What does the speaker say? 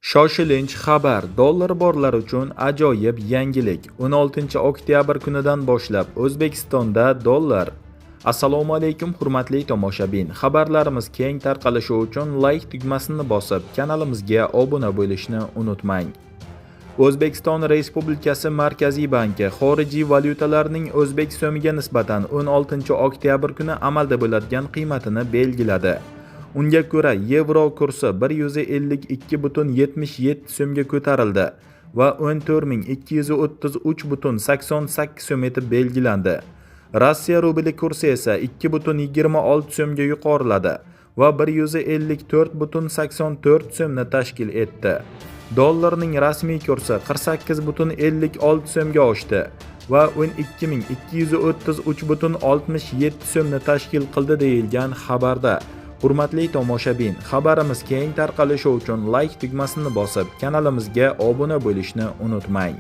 Shoshilinch xabar: dollar borlar uchun ajoyib yangilik. 16 oktyabr kunidan boshlab O'zbekistonda dollar. Assalomu alaykum hurmatli tomoshabin. Xabarlarimiz keng tarqalishi uchun like tugmasini bosib, kanalimizga obuna bo'lishni unutmang. O'zbekiston Respublikasi Markaziy banki xorijiy valyutalarning o'zbek so'miga nisbatan 16 oktyabr kuni amalda bo'ladigan qiymatini belgiladi. Unga ko'ra, yevro kursi 152,77 so'mga ko'tarildi va 14,233,88 so'm etib belgilandi. Rossiya rubli kursi esa 2,26 so'mga yuqoriladi va 154,84 so'mni tashkil etdi. Dollarning rasmiy kursi 48,56 so'mga oshdi va 12,233,67 so'mni tashkil qildi deyilgan xabarda. Hurmatli tomoshabin, xabarimiz keng tarqalishi uchun like tugmasini bosib, kanalimizga obuna bo'lishni unutmang.